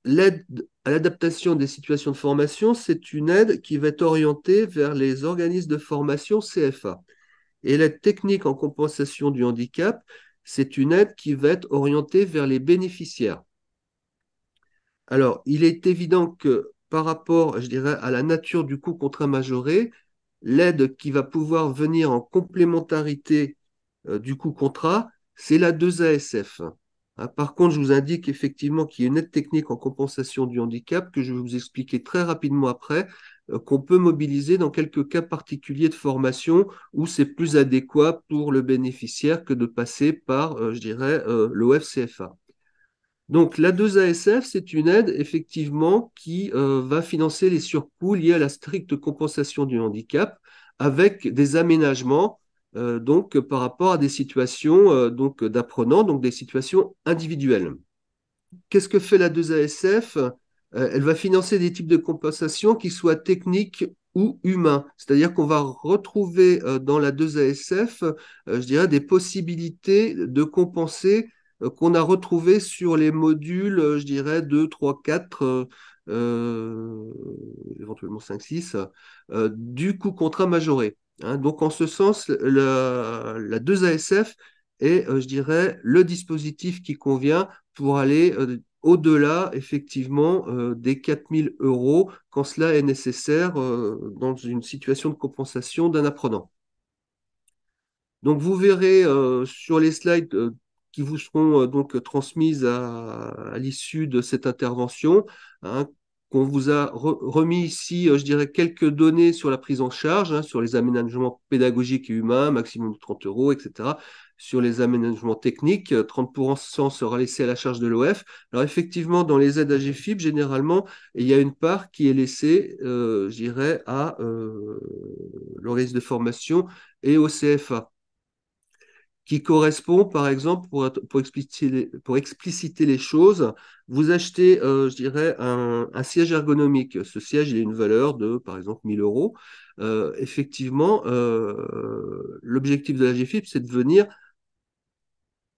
l'aide à l'adaptation des situations de formation, c'est une aide qui va être orientée vers les organismes de formation CFA. Et l'aide technique en compensation du handicap, c'est une aide qui va être orientée vers les bénéficiaires. Alors, il est évident que par rapport, je dirais, à la nature du coût contrat majoré, l'aide qui va pouvoir venir en complémentarité du coût contrat, c'est la 2ASF. Hein, par contre, je vous indique effectivement qu'il y a une aide technique en compensation du handicap que je vais vous expliquer très rapidement après, qu'on peut mobiliser dans quelques cas particuliers de formation où c'est plus adéquat pour le bénéficiaire que de passer par, je dirais, l'OFCFA. Donc, la 2ASF, c'est une aide effectivement qui va financer les surcoûts liés à la stricte compensation du handicap avec des aménagements donc par rapport à des situations donc d'apprenants, donc des situations individuelles. Qu'est-ce que fait la 2ASF? Elle va financer des types de compensation qui soient techniques ou humains. C'est-à-dire qu'on va retrouver dans la 2ASF, je dirais, des possibilités de compenser qu'on a retrouvées sur les modules, je dirais, 2, 3, 4, éventuellement 5, 6, du coût contrat majoré. Hein. Donc, en ce sens, la 2ASF est, je dirais, le dispositif qui convient pour aller au-delà, effectivement, des 4 000 € quand cela est nécessaire dans une situation de compensation d'un apprenant. Donc, vous verrez sur les slides qui vous seront donc transmises à l'issue de cette intervention, hein, qu'on vous a remis ici, je dirais, quelques données sur la prise en charge, hein, sur les aménagements pédagogiques et humains, maximum de 30 €, etc. Sur les aménagements techniques, 30% sera laissé à la charge de l'OF. Alors effectivement, dans les aides AGFIP, généralement, il y a une part qui est laissée, je dirais, à l'organisme de formation et au CFA qui correspond, par exemple, pour expliciter les choses, vous achetez, je dirais, un siège ergonomique. Ce siège, il a une valeur de, par exemple, 1 000 €. Effectivement, l'objectif de la GFIP, c'est de venir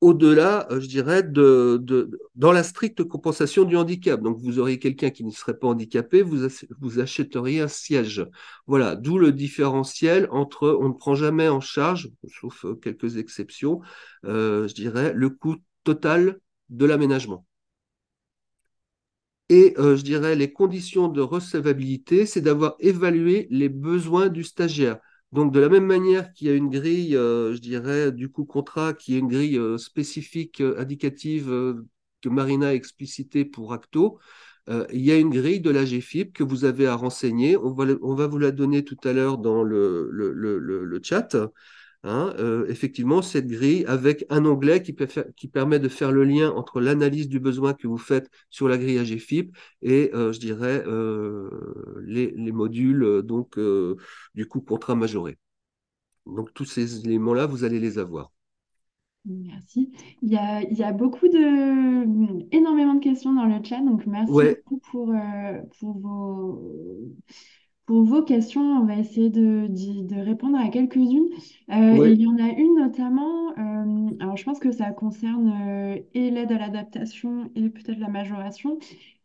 au-delà, je dirais, dans la stricte compensation du handicap. Donc, vous auriez quelqu'un qui ne serait pas handicapé, vous achèteriez un siège. Voilà, d'où le différentiel entre, on ne prend jamais en charge, sauf quelques exceptions, je dirais, le coût total de l'aménagement. Et je dirais, les conditions de recevabilité, c'est d'avoir évalué les besoins du stagiaire. Donc, de la même manière qu'il y a une grille, je dirais, du coût contrat, qui est une grille spécifique, indicative, que Marina a explicitée pour Acto, il y a une grille de la GFIP que vous avez à renseigner. On va vous la donner tout à l'heure dans le chat. Hein, effectivement, cette grille avec un onglet qui permet de faire le lien entre l'analyse du besoin que vous faites sur la grille AGFIP et, je dirais, les modules du coup contrat majoré. Donc, tous ces éléments-là, vous allez les avoir. Merci. Il y a énormément de questions dans le chat, donc merci Ouais, beaucoup pour vos questions. On va essayer de répondre à quelques-unes. Et ouais. il y en a une notamment, alors je pense que ça concerne et l'aide à l'adaptation et peut-être la majoration.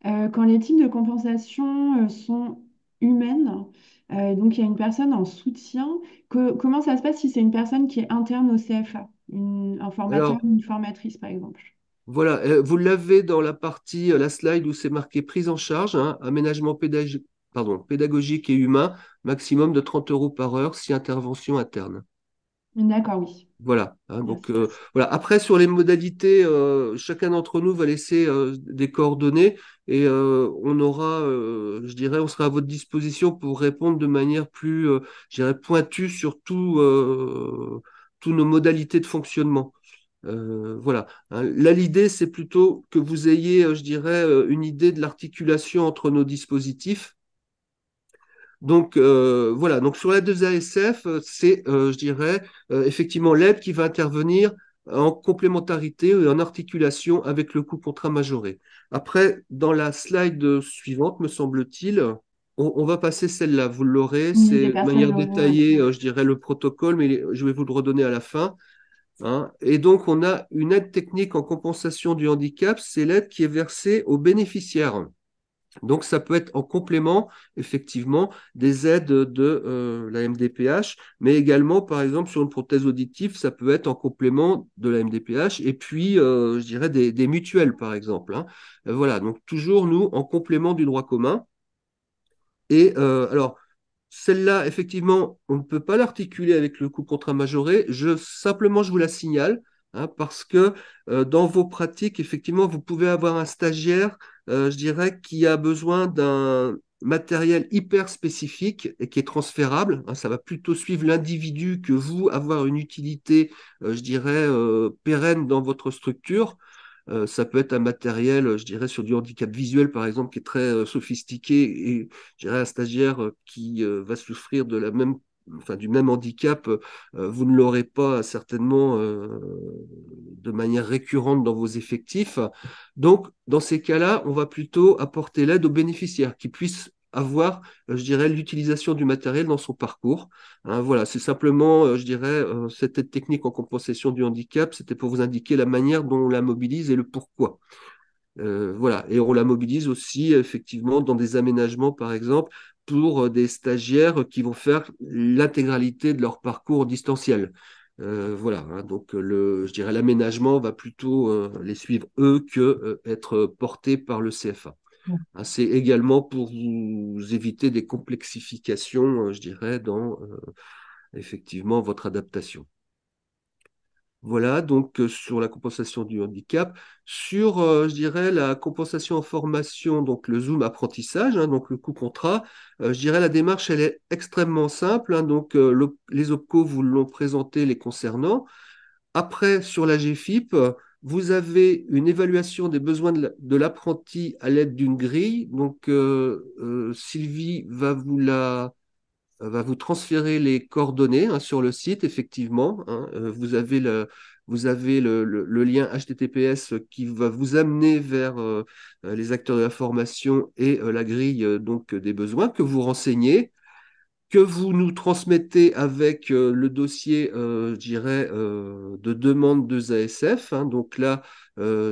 Quand les types de compensation sont humaines, donc il y a une personne en soutien, comment ça se passe si c'est une personne qui est interne au CFA, un formateur Alors, ou une formatrice par exemple? voilà, vous l'avez dans la partie, la slide où c'est marqué prise en charge, hein, aménagement pédagogique et humain, maximum de 30 euros par heure si intervention interne. D'accord, oui. Voilà, hein, donc Merci. voilà. Après, sur les modalités, chacun d'entre nous va laisser des coordonnées et on aura, je dirais, on sera à votre disposition pour répondre de manière plus, je dirais, pointue sur tous nos modalités de fonctionnement. Voilà. Hein. Là, l'idée, c'est plutôt que vous ayez, je dirais, une idée de l'articulation entre nos dispositifs. Donc voilà, donc sur l'aide des ASF, c'est, je dirais, effectivement l'aide qui va intervenir en complémentarité et en articulation avec le coût contrat majoré. Après, dans la slide suivante, me semble-t-il, on va passer celle-là, vous l'aurez, Oui, c'est les de personnes manière l'auront, ouais. détaillée, je dirais, le protocole, mais je vais vous le redonner à la fin. Hein. Et donc, on a une aide technique en compensation du handicap, c'est l'aide qui est versée aux bénéficiaires. Donc, ça peut être en complément, effectivement, des aides de la MDPH, mais également, par exemple, sur une prothèse auditive, ça peut être en complément de la MDPH, et puis, je dirais, des mutuelles, par exemple. Hein. Voilà, donc toujours, nous, en complément du droit commun. Et alors, celle-là, effectivement, on ne peut pas l'articuler avec le coût contrat majoré. Simplement, je vous la signale, hein, parce que dans vos pratiques, effectivement, vous pouvez avoir un stagiaire, je dirais, qui a besoin d'un matériel hyper spécifique et qui est transférable. Hein. Ça va plutôt suivre l'individu que vous, avoir une utilité, je dirais, pérenne dans votre structure. Ça peut être un matériel, je dirais, sur du handicap visuel, par exemple, qui est très sophistiqué et je dirais un stagiaire qui va souffrir du même handicap, vous ne l'aurez pas certainement de manière récurrente dans vos effectifs. Donc, dans ces cas-là, on va plutôt apporter l'aide aux bénéficiaires qui puissent avoir, je dirais, l'utilisation du matériel dans son parcours. Hein, voilà, c'est simplement, je dirais, cette aide technique en compensation du handicap, c'était pour vous indiquer la manière dont on la mobilise et le pourquoi. Voilà, et on la mobilise aussi effectivement dans des aménagements, par exemple, pour des stagiaires qui vont faire l'intégralité de leur parcours en distanciel. Voilà, hein, donc je dirais l'aménagement va plutôt les suivre eux que être porté par le CFA. Hein, c'est également pour vous éviter des complexifications, je dirais, dans effectivement votre adaptation. Voilà, donc sur la compensation du handicap, sur, je dirais, la compensation en formation, donc le Zoom apprentissage, hein, donc le coût contrat, je dirais la démarche, elle est extrêmement simple. Hein, donc les OPCO vous l'ont présenté les concernant. Après, sur la GFIP, vous avez une évaluation des besoins de l'apprenti à l'aide d'une grille. Donc Sylvie va vous transférer les coordonnées, hein, sur le site, effectivement. Hein. Vous avez le lien HTTPS qui va vous amener vers les acteurs de la formation et la grille donc, des besoins que vous renseignez que vous nous transmettez avec le dossier, je dirais, de demande de ASF. Hein. Donc là,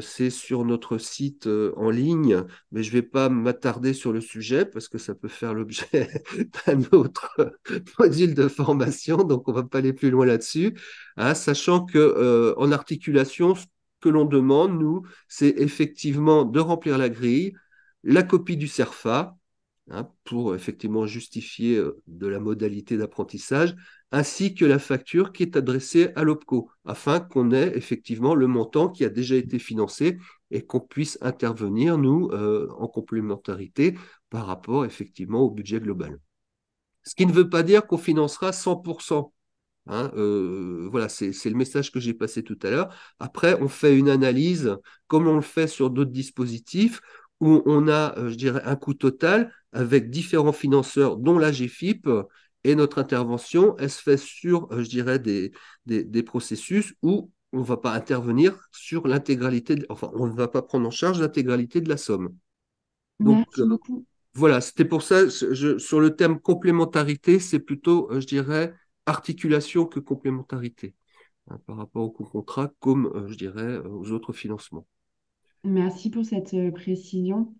c'est sur notre site en ligne, mais je ne vais pas m'attarder sur le sujet parce que ça peut faire l'objet d'un autre module de formation, donc on ne va pas aller plus loin là-dessus. Hein, sachant que en articulation, ce que l'on demande, nous, c'est effectivement de remplir la grille, la copie du CERFA, hein, pour effectivement justifier de la modalité d'apprentissage, ainsi que la facture qui est adressée à l'OPCO, afin qu'on ait effectivement le montant qui a déjà été financé et qu'on puisse intervenir, nous, en complémentarité par rapport effectivement au budget global. Ce qui ne veut pas dire qu'on financera 100%. Hein, voilà, c'est le message que j'ai passé tout à l'heure. Après, on fait une analyse, comme on le fait sur d'autres dispositifs, où on a, je dirais, un coût total avec différents financeurs, dont la GFIP, et notre intervention, elle se fait sur, je dirais, des processus où on ne va pas intervenir sur l'intégralité, enfin, on ne va pas prendre en charge l'intégralité de la somme. Donc, Merci beaucoup. voilà, c'était pour ça, sur le thème complémentarité, c'est plutôt, je dirais, articulation que complémentarité, hein, par rapport au contrat, comme, je dirais, aux autres financements. Merci pour cette précision.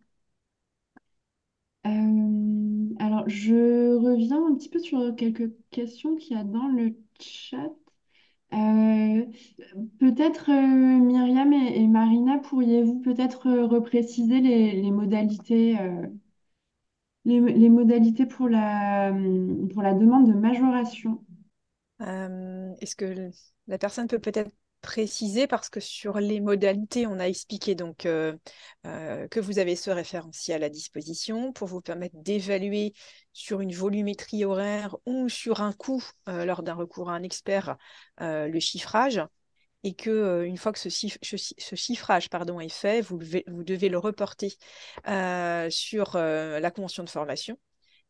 Alors, je reviens un petit peu sur quelques questions qu'il y a dans le chat. Euh, Peut-être Myriam et Marina, pourriez-vous peut-être repréciser les modalités, les modalités pour la demande de majoration? Est-ce que la personne peut peut-être préciser, parce que sur les modalités, on a expliqué donc que vous avez ce référentiel à disposition pour vous permettre d'évaluer sur une volumétrie horaire ou sur un coût lors d'un recours à un expert le chiffrage, et que une fois que ce chiffrage pardon, est fait, vous devez le reporter sur la convention de formation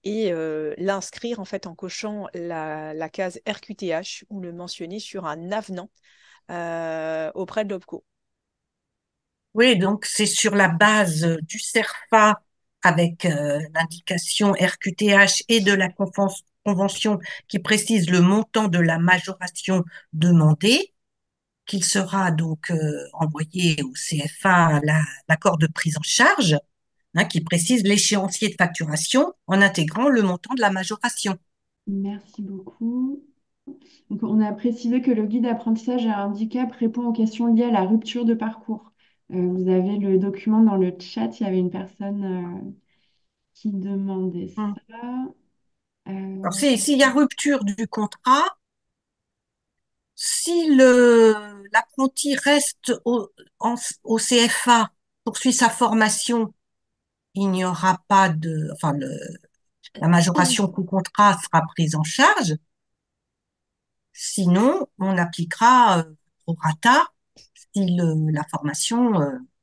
et l'inscrire en fait en cochant la case RQTH ou le mentionner sur un avenant auprès de l'OPCO. Oui, donc c'est sur la base du CERFA avec l'indication RQTH et de la convention qui précise le montant de la majoration demandée qu'il sera donc envoyé au CFA l'accord de prise en charge, hein, qui précise l'échéancier de facturation en intégrant le montant de la majoration. Merci beaucoup. Donc, on a précisé que le guide apprentissage et handicap répond aux questions liées à la rupture de parcours. Vous avez le document dans le chat, il y avait une personne qui demandait Hmm. ça. Alors, Euh, s'il y a rupture du contrat, si l'apprenti reste au CFA, poursuit sa formation, il n'y aura pas enfin, la majoration coût contrat sera prise en charge. Sinon, on appliquera au rata si la formation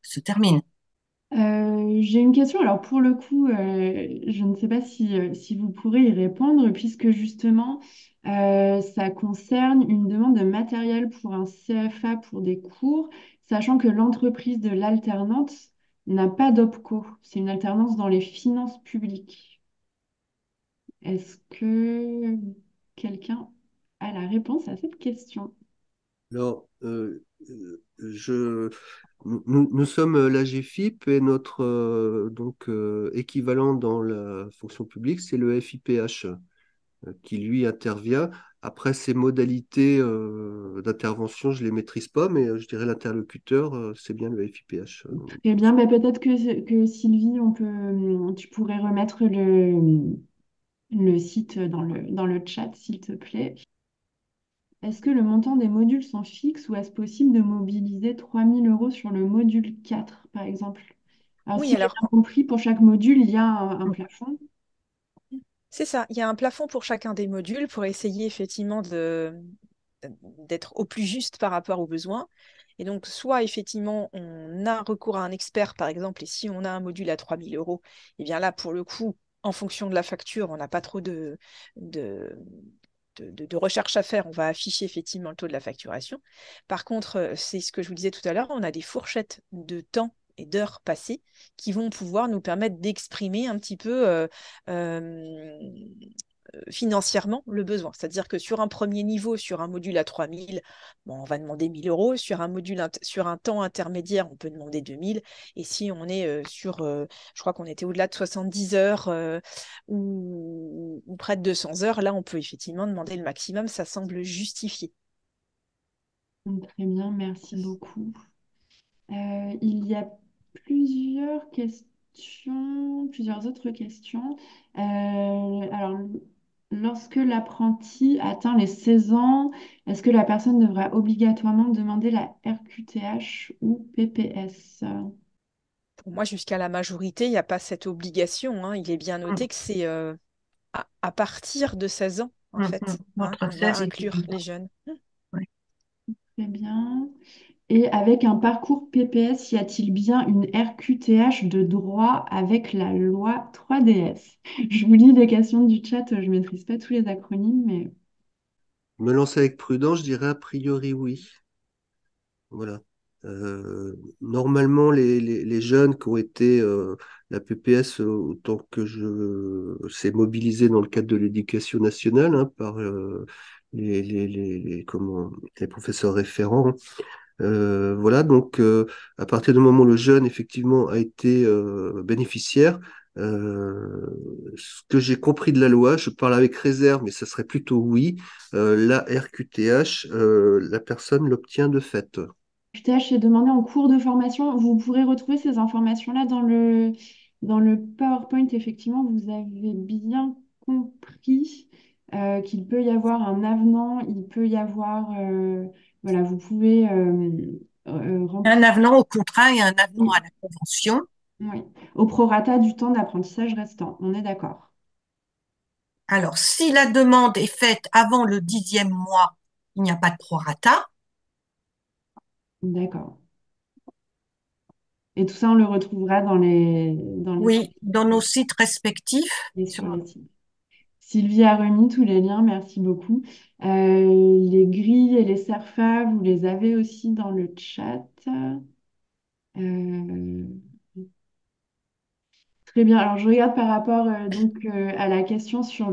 se termine. j'ai une question. Alors, pour le coup, je ne sais pas si vous pourrez y répondre, puisque justement, ça concerne une demande de matériel pour un CFA pour des cours, sachant que l'entreprise de l'alternante n'a pas d'OPCO. C'est une alternance dans les finances publiques. Est-ce que quelqu'un a la réponse à cette question? Alors, nous sommes la GFIP et notre donc, équivalent dans la fonction publique, c'est le FIPH qui lui intervient. Après, ces modalités d'intervention, je ne les maîtrise pas, mais je dirais l'interlocuteur, c'est bien le FIPH. Très bien, bah, peut-être que Sylvie, tu pourrais remettre le site dans le chat, s'il te plaît. Est-ce que le montant des modules sont fixes ou est-ce possible de mobiliser 3 000 € sur le module 4, par exemple? Alors, Oui, si j'ai alors bien compris, pour chaque module, il y a un plafond. c'est ça, il y a un plafond pour chacun des modules pour essayer effectivement d'être au plus juste par rapport aux besoins. Et donc, soit effectivement, on a recours à un expert, par exemple, et si on a un module à 3 000 €, et bien là, pour le coup, en fonction de la facture, on n'a pas trop de, de recherche à faire, on va afficher effectivement le taux de la facturation. Par contre, c'est ce que je vous disais tout à l'heure, on a des fourchettes de temps et d'heures passées qui vont pouvoir nous permettre d'exprimer un petit peu euh, financièrement le besoin. C'est-à-dire que sur un premier niveau, sur un module à 3 000, bon, on va demander 1 000 €. Sur un sur un temps intermédiaire, on peut demander 2 000. Et si on est je crois qu'on était au-delà de 70 heures ou près de 200 heures, là, on peut effectivement demander le maximum. Ça semble justifié. Très bien, merci beaucoup. Il y a plusieurs questions. plusieurs autres questions. Alors, lorsque l'apprenti atteint les 16 ans, est-ce que la personne devra obligatoirement demander la RQTH ou PPS? Pour moi, jusqu'à la majorité, il n'y a pas cette obligation, hein. Il est bien Mm, noté que c'est à partir de 16 ans, en fait, hein, entre qu'on va 16 et inclure 18 les ans. jeunes. Oui. Très bien. Et avec un parcours PPS, y a-t-il bien une RQTH de droit avec la loi 3DS? Je vous lis les questions du chat, je ne maîtrise pas tous les acronymes, mais Me lancer avec prudence, je dirais a priori oui. Voilà. Normalement, les jeunes qui ont été la PPS, autant que je s'est mobilisé dans le cadre de l'éducation nationale hein, par les professeurs référents. Voilà, donc à partir du moment où le jeune effectivement a été bénéficiaire, ce que j'ai compris de la loi, je parle avec réserve, mais ça serait plutôt oui, la RQTH, la personne l'obtient de fait. QTH est demandé en cours de formation. Vous pourrez retrouver ces informations-là dans le PowerPoint. Effectivement, vous avez bien compris qu'il peut y avoir un avenant, il peut y avoir, voilà, vous pouvez Un remplir. avenant au contrat et un avenant à Oui, la convention. oui, au prorata du temps d'apprentissage restant. On est d'accord. Alors, si la demande est faite avant le 10e mois, il n'y a pas de prorata. D'accord. Et tout ça, on le retrouvera dans les Oui, dans nos sites respectifs. et sur les sites. Sylvie a remis tous les liens, merci beaucoup. Les grilles et les CERFA, vous les avez aussi dans le chat. Euh, Très bien. Alors, je regarde par rapport à la question sur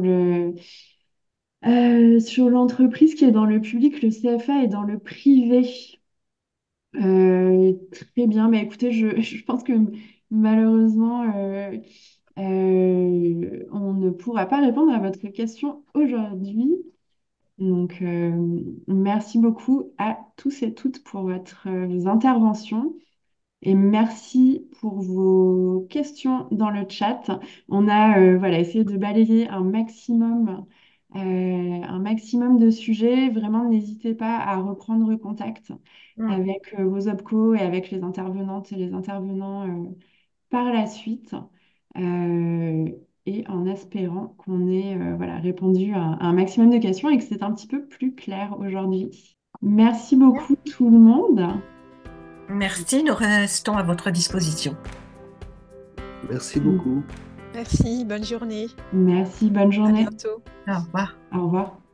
l'entreprise qui est dans le public, le CFA est dans le privé. Très bien. Mais écoutez, je pense que malheureusement, on ne pourra pas répondre à votre question aujourd'hui. Donc, merci beaucoup à tous et toutes pour votre intervention et merci pour vos questions dans le chat. On a voilà, essayé de balayer un maximum de sujets. Vraiment, n'hésitez pas à reprendre contact Mm. avec vos OPCO et avec les intervenantes et les intervenants par la suite. Euh, et en espérant qu'on ait voilà, répondu à un maximum de questions et que c'est un petit peu plus clair aujourd'hui. Merci beaucoup tout le monde. Merci, nous restons à votre disposition. Merci beaucoup. Merci, bonne journée. Merci, bonne À journée. bientôt. Au revoir. Au revoir.